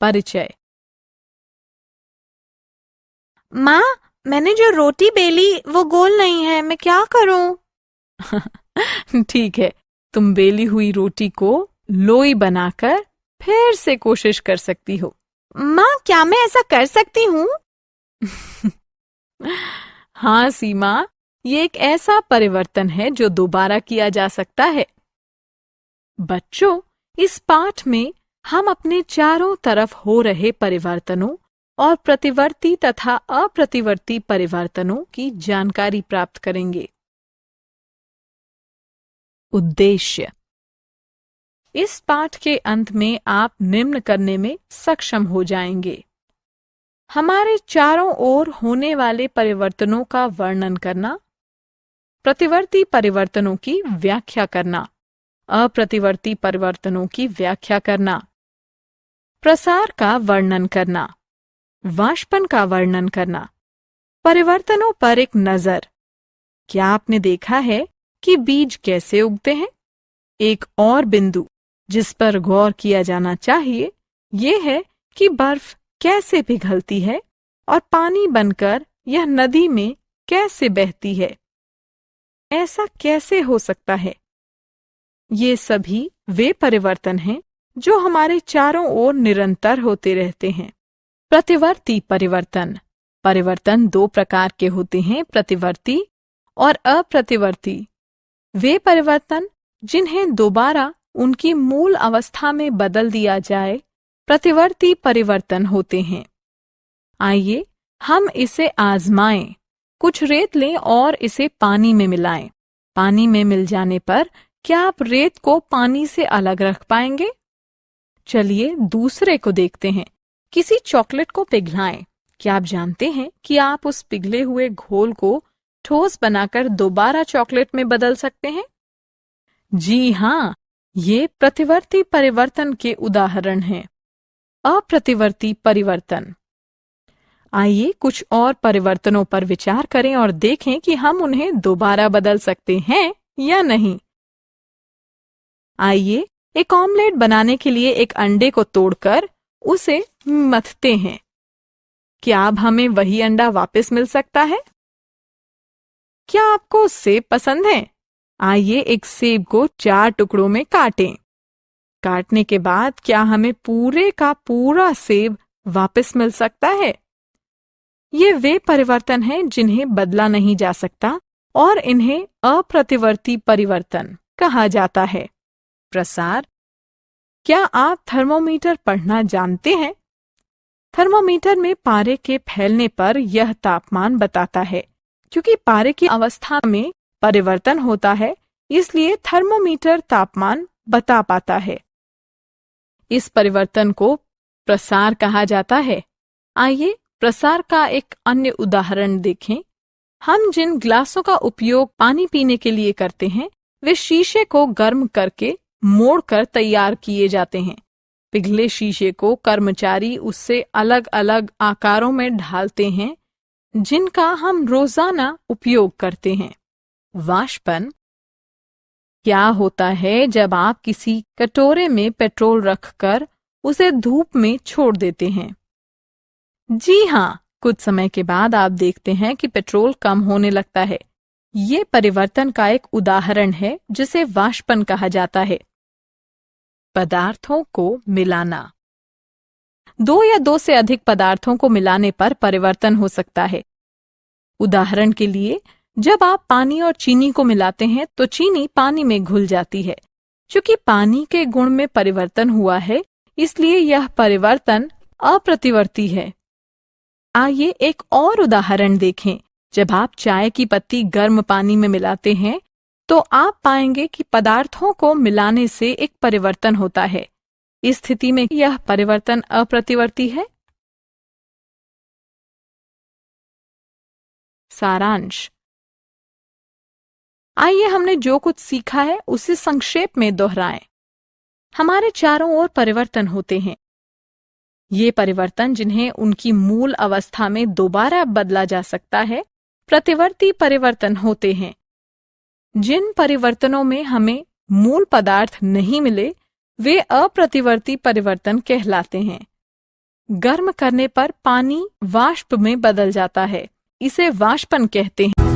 परिचय। माँ, मैंने जो रोटी बेली वो गोल नहीं है, मैं क्या करूं? ठीक है, तुम बेली हुई रोटी को लोई बनाकर फिर से कोशिश कर सकती हो। माँ, क्या मैं ऐसा कर सकती हूँ? हाँ सीमा, ये एक ऐसा परिवर्तन है जो दोबारा किया जा सकता है। बच्चों, इस पाठ में हम अपने चारों तरफ हो रहे परिवर्तनों और प्रतिवर्ती तथा अप्रतिवर्ती परिवर्तनों की जानकारी प्राप्त करेंगे। उद्देश्य। इस पाठ के अंत में आप निम्न करने में सक्षम हो जाएंगे: हमारे चारों ओर होने वाले परिवर्तनों का वर्णन करना, प्रतिवर्ती परिवर्तनों की व्याख्या करना, अप्रतिवर्ती परिवर्तनों की व्याख्या करना, प्रसार का वर्णन करना, वाष्पन का वर्णन करना, परिवर्तनों पर एक नजर। क्या आपने देखा है कि बीज कैसे उगते हैं? एक और बिंदु जिस पर गौर किया जाना चाहिए ये है कि बर्फ कैसे पिघलती है और पानी बनकर यह नदी में कैसे बहती है। ऐसा कैसे हो सकता है? ये सभी वे परिवर्तन हैं जो हमारे चारों ओर निरंतर होते रहते हैं। प्रतिवर्ती परिवर्तन। परिवर्तन दो प्रकार के होते हैं: प्रतिवर्ती और अप्रतिवर्ती। वे परिवर्तन जिन्हें दोबारा उनकी मूल अवस्था में बदल दिया जाए प्रतिवर्ती परिवर्तन होते हैं। आइए हम इसे आजमाएं। कुछ रेत लें और इसे पानी में मिलाएं। पानी में मिल जाने पर क्या आप रेत को पानी से अलग रख पाएंगे? चलिए दूसरे को देखते हैं। किसी चॉकलेट को पिघलाएं। क्या आप जानते हैं कि आप उस पिघले हुए घोल को ठोस बनाकर दोबारा चॉकलेट में बदल सकते हैं? जी हाँ, ये प्रतिवर्ती परिवर्तन के उदाहरण हैं। अप्रतिवर्ती परिवर्तन। आइए कुछ और परिवर्तनों पर विचार करें और देखें कि हम उन्हें दोबारा बदल सकते हैं या नहीं। आइए एक ऑमलेट बनाने के लिए एक अंडे को तोड़कर उसे मथते हैं। क्या अब हमें वही अंडा वापस मिल सकता है? क्या आपको सेब पसंद है? आइए एक सेब को 4 टुकड़ों में काटें। काटने के बाद क्या हमें पूरे का पूरा सेब वापस मिल सकता है? ये वे परिवर्तन हैं जिन्हें बदला नहीं जा सकता और इन्हें अप्रतिवर्ती परिवर्तन कहा जाता है। प्रसार। क्या आप थर्मोमीटर पढ़ना जानते हैं? थर्मोमीटर में पारे के फैलने पर यह तापमान बताता है। क्योंकि पारे की अवस्था में परिवर्तन होता है, इसलिए थर्मोमीटर तापमान बता पाता है। इस परिवर्तन को प्रसार कहा जाता है। आइए प्रसार का एक अन्य उदाहरण देखें। हम जिन ग्लासों का उपयोग पानी पीने के लिए करते हैं वे शीशे को गर्म करके मोड़कर तैयार किए जाते हैं। पिघले शीशे को कर्मचारी उससे अलग अलग आकारों में ढालते हैं जिनका हम रोजाना उपयोग करते हैं। वाष्पन। क्या होता है जब आप किसी कटोरे में पेट्रोल रखकर उसे धूप में छोड़ देते हैं? जी हाँ, कुछ समय के बाद आप देखते हैं कि पेट्रोल कम होने लगता है। ये परिवर्तन का एक उदाहरण है जिसे वाष्पन कहा जाता है। पदार्थों को मिलाना। 2 या 2 से अधिक पदार्थों को मिलाने पर परिवर्तन हो सकता है। उदाहरण के लिए, जब आप पानी और चीनी को मिलाते हैं तो चीनी पानी में घुल जाती है। चूंकि पानी के गुण में परिवर्तन हुआ है, इसलिए यह परिवर्तन अप्रतिवर्ती है। आइए एक और उदाहरण देखें। जब आप चाय की पत्ती गर्म पानी में मिलाते हैं तो आप पाएंगे कि पदार्थों को मिलाने से एक परिवर्तन होता है। इस स्थिति में यह परिवर्तन अप्रतिवर्ती है। सारांश। आइए हमने जो कुछ सीखा है उसे संक्षेप में दोहराएं। हमारे चारों ओर परिवर्तन होते हैं। ये परिवर्तन जिन्हें उनकी मूल अवस्था में दोबारा बदला जा सकता है प्रतिवर्ती परिवर्तन होते हैं। जिन परिवर्तनों में हमें मूल पदार्थ नहीं मिले वे अप्रतिवर्ती परिवर्तन कहलाते हैं। गर्म करने पर पानी वाष्प में बदल जाता है। इसे वाष्पन कहते हैं।